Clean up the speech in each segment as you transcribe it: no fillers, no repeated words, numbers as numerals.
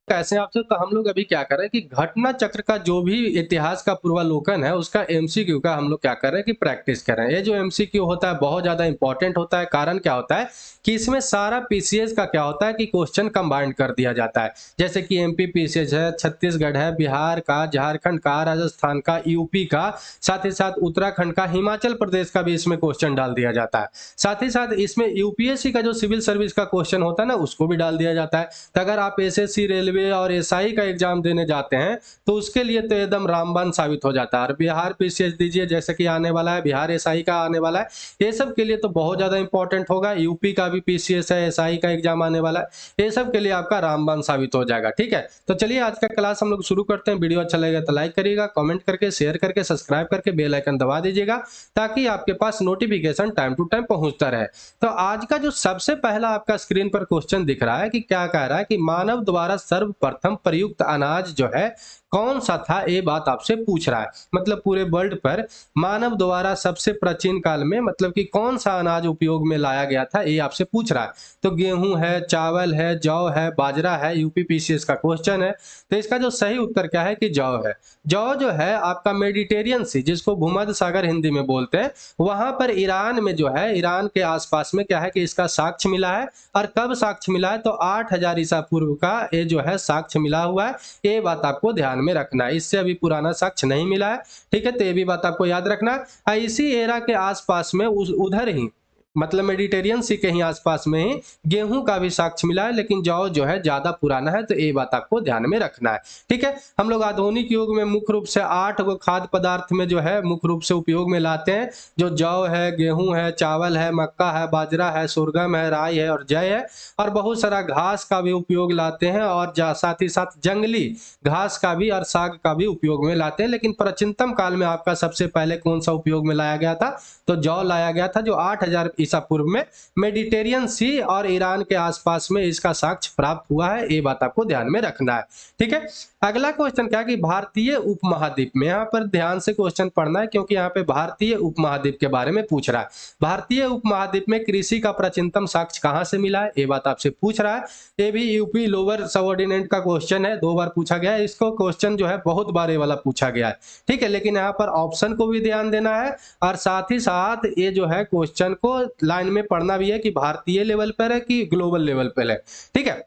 कैसे हैं आपसे? तो हम लोग अभी क्या कर रहे हैं कि घटना चक्र का जो भी इतिहास का पूर्वावलोकन है, उसका एमसीक्यू का हम लोग क्या कर रहे हैं कि प्रैक्टिस कर रहे हैं। ये जो एमसीक्यू होता है बहुत ज़्यादा इंपॉर्टेंट होता है। कारण क्या होता है कि इसमें सारा पीसीएस का क्या होता है कि क्वेश्चन कंबाइंड कर दिया जाता है। जैसे कि एमपी पीसीएस है, छत्तीसगढ़ है, बिहार का, झारखंड का, राजस्थान का, यूपी का, साथ ही साथ उत्तराखंड का, हिमाचल प्रदेश का भी इसमें क्वेश्चन डाल दिया जाता है। साथ ही साथ इसमें यूपीएससी का जो सिविल सर्विस का क्वेश्चन होता है ना, उसको भी डाल दिया जाता है। तो अगर आप एसएससी, रेलवे और एसआई का एग्जाम देने जाते हैं तो उसके लिए तो एकदम रामबाण साबित हो जाता है। और बिहार पीसीएस दीजिए, जैसे कि आने वाला है, बिहार एसआई का आने वाला है, ये सब के लिए तो बहुत ज्यादा इंपॉर्टेंट होगा। यूपी का भी पीसीएस है, एसआई का एग्जाम आने वाला है, ये सब के लिए आपका रामबाण साबित हो जाएगा। ठीक है, तो चलिए आज का क्लास हम लोग शुरू करते हैं। वीडियो अच्छा लगेगा तो लाइक करिएगा, कमेंट करके, शेयर करके, सब्सक्राइब करके बेल आइकन दबा दीजिएगा ताकि आपके पास नोटिफिकेशन टाइम टू टाइम पहुंचता रहे। तो आज का जो सबसे पहला आपका स्क्रीन पर क्वेश्चन दिख रहा है कि क्या कह रहा है कि मानव द्वारा सर्वप्रथम प्रयुक्त अनाज जो है कौन सा था, ये बात आपसे पूछ रहा है। मतलब पूरे वर्ल्ड पर मानव द्वारा सबसे प्राचीन काल में मतलब कि कौन सा अनाज उपयोग में लाया गया था, ये आपसे पूछ रहा है। तो गेहूं है, चावल है, जौ है, बाजरा है, यूपी पीसीएस का क्वेश्चन है। तो इसका जो सही उत्तर क्या है कि जौ है। जौ जो है आपका मेडिटेरियन सी, जिसको भूमध्य सागर हिंदी में बोलते हैं, वहां पर ईरान में जो है, ईरान के आसपास में क्या है कि इसका साक्ष्य मिला है। और कब साक्ष्य मिला है? तो 8000 ईसा पूर्व का ये जो है साक्ष्य मिला हुआ है। ये बात आपको ध्यान में रखना है, इससे अभी पुराना साक्ष्य नहीं मिला है। ठीक है, तो ये भी बात आपको याद रखना है। इसी एरा के आसपास में उधर ही मतलब मेडिटेरियन सी के ही आसपास में ही गेहूं का भी साक्ष्य मिला है, लेकिन जौ जो है ज्यादा पुराना है। तो ये बात आपको ध्यान में रखना है। ठीक है, हम लोग आधुनिक युग में मुख्य रूप से 8 गो खाद्य पदार्थ में जो है मुख्य रूप से उपयोग में लाते हैं, जो जौ है, गेहूं है, चावल है, मक्का है, बाजरा है, सुरगम है, राई है और जय है। और बहुत सारा घास का भी उपयोग लाते हैं, और साथ ही साथ जंगली घास का भी और साग का भी उपयोग में लाते हैं। लेकिन प्राचीनतम काल में आपका सबसे पहले कौन सा उपयोग में लाया गया था? तो जौ लाया गया था, जो 8000 ईसा पूर्व में मेडिटेरियन सी और ईरान के आसपास में इसका साक्ष्य प्राप्त हुआ है। ये बात आपको ध्यान में रखना है। ठीक है, अगला क्वेश्चन क्या है कि भारतीय उपमहाद्वीप में, यहाँ पर ध्यान से क्वेश्चन पढ़ना है क्योंकि यहाँ पे भारतीय उपमहाद्वीप के बारे में पूछ रहा है। भारतीय उपमहाद्वीप में कृषि का प्राचीनतम साक्ष्य कहाँ से मिला है, ये बात आपसे पूछ रहा है। ये भी यूपी लोअर सबऑर्डिनेट का क्वेश्चन है, 2 बार पूछा गया है। इसको क्वेश्चन जो है बहुत बार ये वाला पूछा गया है। ठीक है, लेकिन यहाँ पर ऑप्शन को भी ध्यान देना है, और साथ ही साथ ये जो है क्वेश्चन को लाइन में पढ़ना भी है कि भारतीय लेवल पर है कि ग्लोबल लेवल पर है। ठीक है,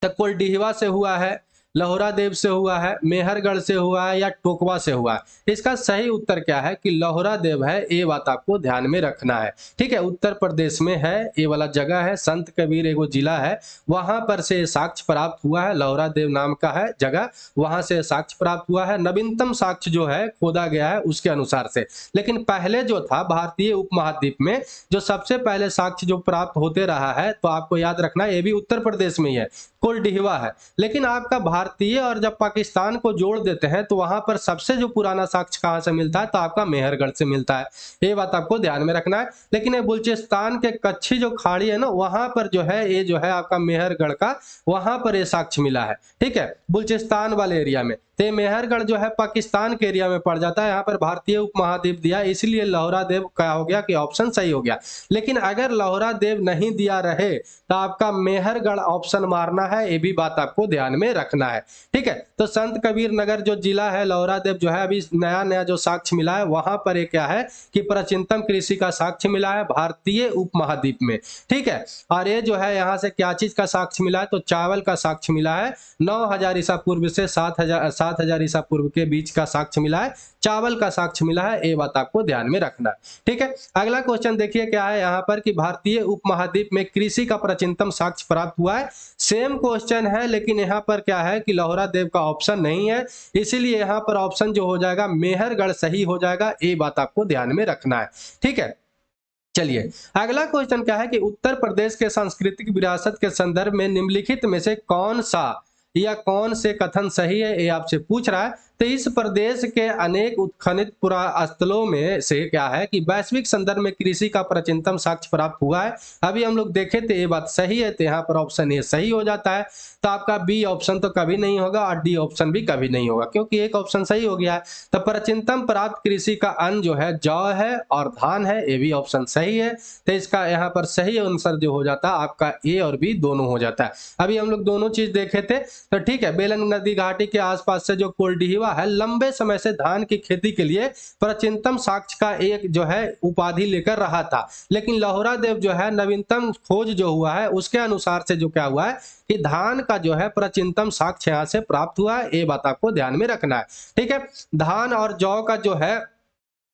तो कोलडीहवा से हुआ है, लहोरा देव से हुआ है, मेहरगढ़ से हुआ है या टोकवा से हुआ है? इसका सही उत्तर क्या है कि लहोरा देव है। ये बात आपको ध्यान में रखना है। ठीक है, उत्तर प्रदेश में है, ये वाला जगह है, संत कबीर एगो जिला है, वहां पर से साक्ष्य प्राप्त हुआ है। लहोरा देव नाम का है जगह, वहां से साक्ष्य प्राप्त हुआ है। नवीनतम साक्ष्य जो है खोदा गया है उसके अनुसार से। लेकिन पहले जो था भारतीय उपमहाद्वीप में जो सबसे पहले साक्ष्य जो प्राप्त होते रहा है, तो आपको याद रखना है ये भी उत्तर प्रदेश में ही है, कोलडीहवा है। लेकिन आपका भारतीय और जब पाकिस्तान को जोड़ देते हैं तो वहां पर सबसे जो पुराना साक्ष्य कहां से मिलता है? तो आपका मेहरगढ़ से मिलता है। ये बात आपको ध्यान में रखना है। लेकिन ये बलूचिस्तान के कच्छी जो खाड़ी है ना, वहां पर जो है ये जो है आपका मेहरगढ़ का, वहां पर ये साक्ष्य मिला है। ठीक है, बलूचिस्तान वाले एरिया में। तो मेहरगढ़ जो है पाकिस्तान के एरिया में पड़ जाता है। यहाँ पर भारतीय उपमहाद्वीप दिया, इसलिए लहोरा देव क्या हो गया कि ऑप्शन सही हो गया। लेकिन अगर लहोरा देव नहीं दिया रहे तो आपका मेहरगढ़ ऑप्शन मारना है, ये भी बात आपको ध्यान में रखना है। ठीक है, तो संत कबीर नगर जो जिला है, लहोरा देव जो है अभी नया नया जो साक्ष्य मिला है, वहां पर एक क्या है कि प्राचीनतम कृषि का साक्ष्य मिला है भारतीय उपमहाद्वीप में। ठीक है, और ये जो है यहाँ से क्या चीज का साक्ष्य मिला है? तो चावल का साक्ष्य मिला है। 9000 ईसा पूर्व से 7000 ईसा पूर्व के बीच का साक्ष्य मिला है, चावल का साक्ष्य मिला है। ये बात आपको ध्यान में रखना है। ठीक है, अगला क्वेश्चन देखिए क्या है यहाँ पर कि भारतीय उपमहाद्वीप में कृषि का प्राचीनतम साक्ष्य प्राप्त हुआ है। सेम क्वेश्चन है, लेकिन यहाँ पर क्या है कि लहोरा देव का ऑप्शन नहीं है, इसीलिए यहाँ पर ऑप्शन जो हो जाएगा मेहरगढ़ सही हो जाएगा। ये बात आपको ध्यान में रखना है। ठीक है, चलिए अगला क्वेश्चन क्या है कि उत्तर प्रदेश के सांस्कृतिक विरासत के संदर्भ में निम्नलिखित में से कौन सा या कौन से कथन सही है, ये आपसे पूछ रहा है। तो इस प्रदेश के अनेक उत्खनित पुरास्थलों में से क्या है कि वैश्विक संदर्भ में कृषि का प्राचीनतम साक्ष्य प्राप्त हुआ है। अभी हम लोग देखे थे ये बात सही है, तो यहाँ पर ऑप्शन ए सही हो जाता है। तो आपका बी ऑप्शन तो कभी नहीं होगा और डी ऑप्शन भी कभी नहीं होगा, क्योंकि एक ऑप्शन सही हो गया है। तो प्राचीनतम प्राप्त कृषि का अन्न जो है जौ है और धान है, ये भी ऑप्शन सही है। तो इसका यहाँ पर सही आंसर जो हो जाता है आपका ए और बी दोनों हो जाता है। अभी हम लोग दोनों चीज देखे थे, तो ठीक है। बेलन नदी घाटी के आसपास से जो कोल्डिहिवा है, लंबे समय से धान की खेती के लिए प्राचीनतम साक्ष्य का एक जो है उपाधि लेकर रहा था, लेकिन लहोरा देव जो है नवीनतम खोज जो हुआ है उसके अनुसार से जो क्या हुआ है कि धान का जो है प्राचीनतम साक्ष्य यहाँ से प्राप्त हुआ है। ये बात आपको ध्यान में रखना है, ठीक है। धान और जौ का जो है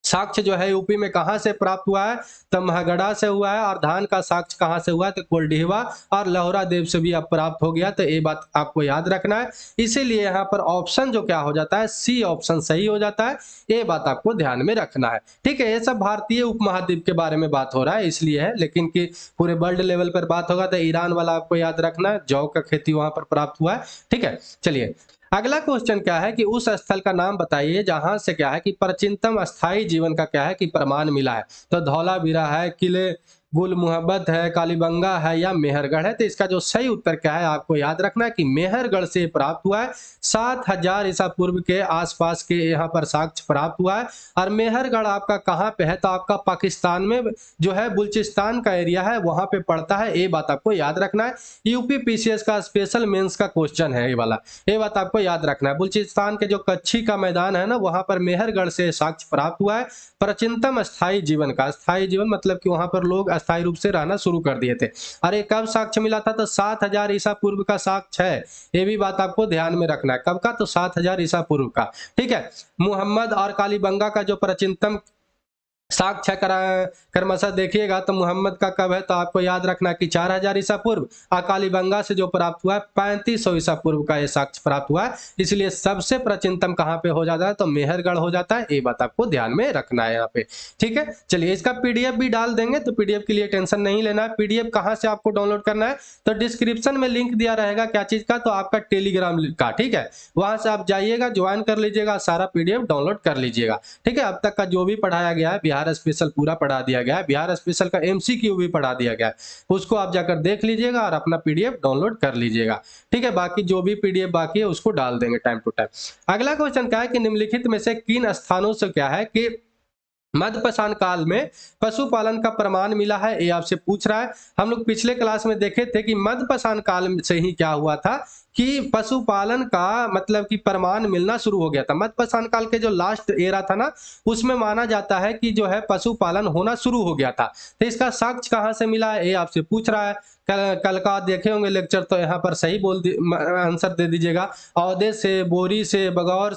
साक्ष्य जो है यूपी में कहां से प्राप्त हुआ है, तो महगढ़ा से हुआ है। और धान का साक्ष्य कहां से हुआ है, तो कोल्डिहिवा और लहोरा देव से भी अब प्राप्त हो गया। तो ये बात आपको याद रखना है, इसीलिए यहाँ पर ऑप्शन जो क्या हो जाता है, सी ऑप्शन सही हो जाता है। ये बात आपको ध्यान में रखना है, ठीक है। ये सब भारतीय उपमहाद्वीप के बारे में बात हो रहा है इसलिए है, लेकिन कि पूरे वर्ल्ड लेवल पर बात होगा तो ईरान वाला आपको याद रखना है, जौ का खेती वहां पर प्राप्त हुआ है, ठीक है। चलिए अगला क्वेश्चन क्या है कि उस स्थल का नाम बताइए जहां से क्या है कि प्राचीनतम अस्थायी जीवन का क्या है कि प्रमाण मिला है। तो धौलावीरा है, किले गुल मुहब्बत है, कालीबंगा है या मेहरगढ़ है। तो इसका जो सही उत्तर क्या है आपको याद रखना है कि मेहरगढ़ से प्राप्त हुआ है। 7000 ईसा पूर्व के आसपास के यहाँ पर साक्ष्य प्राप्त हुआ है। और मेहरगढ़ आपका कहाँ पे है, तो आपका पाकिस्तान में जो है बलूचिस्तान का एरिया है वहां पे पड़ता है। ये बात आपको याद रखना है, यूपी पीसीएस का स्पेशल मेंस का क्वेश्चन है ये वाला, ये बात आपको याद रखना है। बलूचिस्तान के जो कच्छी का मैदान है ना, वहां पर मेहरगढ़ से साक्ष्य प्राप्त हुआ है प्राचीनतम स्थायी जीवन का। स्थायी जीवन मतलब कि वहां पर लोग स्थायी रूप से रहना शुरू कर दिए थे। अरे कब साक्ष्य मिला था, तो 7000 ईसा पूर्व का साक्ष्य है। ये भी बात आपको ध्यान में रखना है, कब का, तो 7000 ईसा पूर्व का, ठीक है। मुहम्मद और कालीबंगा का जो प्राचीनतम साक्ष्य क्रमशः देखिएगा तो मुहम्मद का कब है, तो आपको याद रखना कि 4000 ईसा पूर्व। कालीबंगा से जो प्राप्त हुआ है 3500 ईसा पूर्व का ये साक्ष्य प्राप्त हुआ है। इसलिए सबसे प्राचीनतम कहां पे हो जाता है, तो मेहरगढ़ हो जाता है। ये बात आपको ध्यान में रखना है यहाँ पे, ठीक है। चलिए इसका पीडीएफ भी डाल देंगे, तो पीडीएफ के लिए टेंशन नहीं लेना है। पीडीएफ कहां से आपको डाउनलोड करना है, तो डिस्क्रिप्शन में लिंक दिया रहेगा क्या चीज का, तो आपका टेलीग्राम का, ठीक है। वहां से आप जाइएगा, ज्वाइन कर लीजिएगा, सारा पीडीएफ डाउनलोड कर लीजिएगा, ठीक है। अब तक का जो भी पढ़ाया गया है बिहार स्पेशल पूरा पढ़ा दिया गया है, बिहार स्पेशल का एमसीक्यू भी पढ़ा दिया गया है, उसको आप जाकर देख लीजिएगा और अपना पीडीएफ डाउनलोड कर लीजिएगा, ठीक है। बाकी जो भी पीडीएफ बाकी है उसको डाल देंगे टाइम टू टाइम। अगला क्वेश्चन क्या है कि निम्नलिखित में से किन स्थानों से क्या है कि मध्यपाषाण काल में पशुपालन का प्रमाण मिला है, ये आपसे पूछ रहा है। हम लोग पिछले क्लास में देखे थे कि मध्यपाषाण काल से ही क्या हुआ था कि पशुपालन का मतलब कि प्रमाण मिलना शुरू हो गया था। मध्यपाषाण काल के जो लास्ट एरा था ना, उसमें माना जाता है कि जो है पशुपालन होना शुरू हो गया था। तो इसका साक्ष्य कहाँ से मिला है, ये आपसे पूछ रहा है। कल का देखे होंगे लेक्चर, तो यहाँ पर सही आंसर दे दीजिएगा। औदे से, बोरी से, बगौर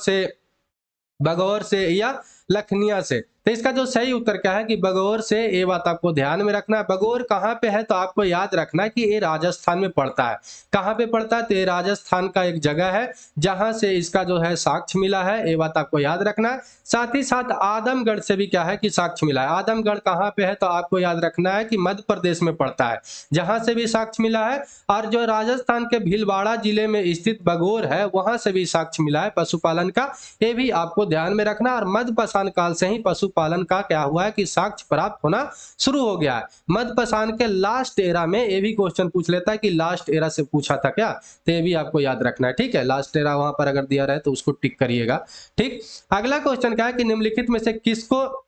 से या लखनिया से। तो इसका जो सही उत्तर क्या है कि बगौर से। ये बात आपको ध्यान में रखना है। बगौर कहाँ पे है, तो आपको याद रखना है कि ये राजस्थान में पड़ता है। कहाँ पे पड़ता है, तो ये राजस्थान का एक जगह है जहां से इसका जो है साक्ष्य मिला है, ये बात आपको याद रखना है। साथ ही साथ आदमगढ़ से भी क्या है कि साक्ष्य मिला है। आदमगढ़ कहाँ पे है, तो आपको याद रखना है कि मध्य प्रदेश में पड़ता है, जहां से भी साक्ष्य मिला है। और जो राजस्थान के भीलवाड़ा जिले में स्थित बगौर है, वहां से भी साक्ष्य मिला है पशुपालन का, ये भी आपको ध्यान में रखना। और मध्यपाषाण काल से ही पशुपालन का क्या हुआ है कि साक्ष्य प्राप्त होना शुरू हो गया है। मध्यपाषाण के लास्ट एरा में, ये भी क्वेश्चन पूछ लेता है कि लास्ट एरा से पूछा था क्या, तो ये भी आपको याद रखना है, ठीक है। लास्ट एरा वहां पर अगर दिया रहे तो उसको टिक करिएगा, ठीक। अगला क्वेश्चन क्या है कि निम्नलिखित में से किसको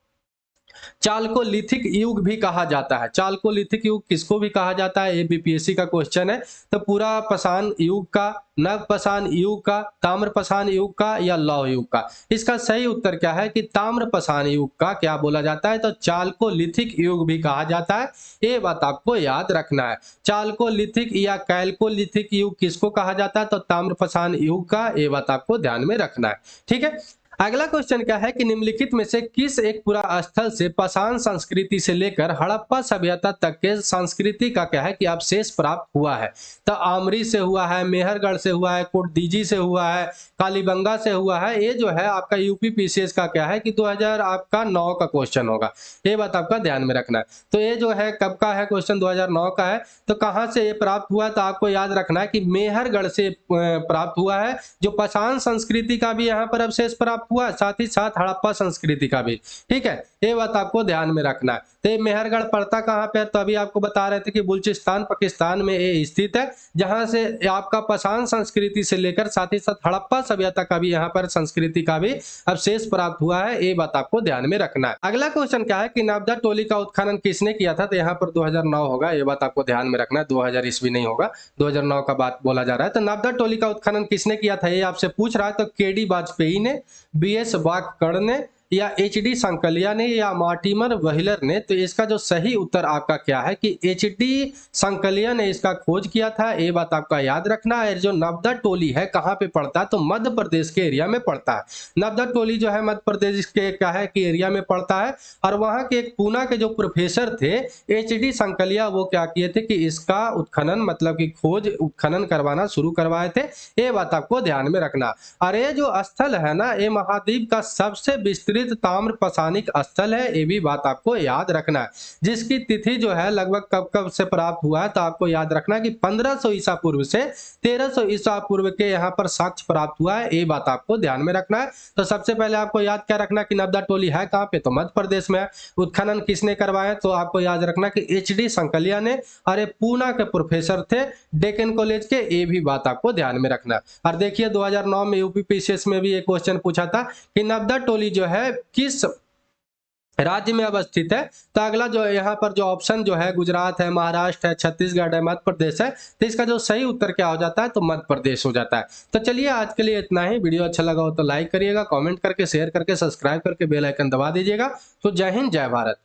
चालकोलिथिक युग भी कहा जाता है। चालकोलिथिक युग किसको भी कहा जाता है, ये बीपीएससी का क्वेश्चन है। तो पूरा पाषाण युग का, नवपाषाण युग का, ताम्रपाषाण युग का या लौह युग का। इसका सही उत्तर क्या है कि ताम्रपाषाण युग का क्या बोला जाता है, तो चालकोलिथिक युग भी कहा जाता है। ये बात आपको याद रखना है। चालकोलिथिक या कैलकोलिथिक युग किसको कहा जाता है, तो ताम्रपाषाण युग का, ये बात आपको ध्यान में रखना है, ठीक है। अगला क्वेश्चन क्या है कि निम्नलिखित में से किस एक पुरा स्थल से पाषाण संस्कृति से लेकर हड़प्पा सभ्यता तक के संस्कृति का क्या है कि अवशेष प्राप्त हुआ है। तो आमरी से हुआ है, मेहरगढ़ से हुआ है, कोटदीजी से हुआ है, कालीबंगा से हुआ है। ये जो है आपका यूपी पीसीएस का क्या है कि 2009 का क्वेश्चन होगा, ये बात आपका ध्यान में रखना है। तो ये जो है कब का है क्वेश्चन, 2009 का है। तो कहाँ से ये प्राप्त हुआ, तो आपको याद रखना है कि मेहरगढ़ से प्राप्त हुआ है। जो पाषाण संस्कृति का भी यहाँ पर अवशेष प्राप्त हुआ, साथ ही साथ हड़प्पा संस्कृति का भी। ठीक है, ये बात आपको ध्यान में रखना है। तो मेहरगढ़ पड़ता कहाँ पे है, तो अभी आपको बता रहे थे कि बलूचिस्तान पाकिस्तान में ये स्थित है, जहां से आपका पाषाण संस्कृति से लेकर साथ ही साथ हड़प्पा सभ्यता का भी यहाँ पर संस्कृति का भी अवशेष प्राप्त हुआ है। ये बात आपको ध्यान में रखना है। अगला क्वेश्चन क्या है कि नर्मदा टोली का उत्खनन किसने किया था, तो यहाँ पर 2009 होगा, ये बात आपको ध्यान में रखना है। 2000 ईस्वी नहीं होगा, 2009 का बात बोला जा रहा है। तो नर्मदा टोली का उत्खनन किसने किया था, ये आपसे पूछ रहा है। तो केडी वाजपेयी ने, बीएस वाककड़ ने, या एचडी संकलिया ने, या मार्टिमर व्हीलर ने। तो इसका जो सही उत्तर आपका क्या है कि एचडी संकलिया ने इसका खोज किया था। ये बात आपका याद रखना है। जो नर्मदा टोली है कहाँ पे पड़ता है, तो मध्य प्रदेश के एरिया में पड़ता है। नर्मदा टोली जो है मध्य प्रदेश के क्या है कि एरिया में पड़ता है। और वहाँ के एक पूना के जो प्रोफेसर थे एचडी संकलिया, वो क्या किए थे कि इसका उत्खनन मतलब कि खोज उत्खनन करवाना शुरू करवाए थे। ये बात आपको ध्यान में रखना। और ये जो स्थल है ना, ये महाद्वीप का सबसे विस्तृत ताम्र पाषाणिक स्थल है। ये भी बात आपको याद रखना है। जिसकी तिथि जो है लगभग कब कब से प्राप्त हुआ है, तो आपको याद रखना है कि 1500 ईसा पूर्व से 1300 ईसा पूर्व के यहाँ पर साक्ष्य प्राप्त हुआ है। ये बात आपको ध्यान में रखना है। तो सबसे पहले आपको याद क्या रखना कि नर्मदा टोली है कहाँ पे, तो मध्य प्रदेश में है। उत्खनन किसने करवाया, तो आपको याद रखना कि एचडी संकलिया ने, और ये पूना के प्रोफेसर थे डेक्कन कॉलेज के। ये भी बात आपको ध्यान में रखना है। और देखिए 2009 में यूपी पीसीएस में भी एक क्वेश्चन पूछा था कि नर्मदा टोली जो है किस राज्य में अवस्थित है। तो अगला जो यहाँ पर जो ऑप्शन जो है गुजरात है, महाराष्ट्र है, छत्तीसगढ़ है, मध्य प्रदेश है। तो इसका जो सही उत्तर क्या हो जाता है, तो मध्य प्रदेश हो जाता है। तो चलिए आज के लिए इतना ही। वीडियो अच्छा लगा हो तो लाइक करिएगा, कमेंट करके, शेयर करके, सब्सक्राइब करके बेल आइकन दबा दीजिएगा। तो जय हिंद, जय भारत।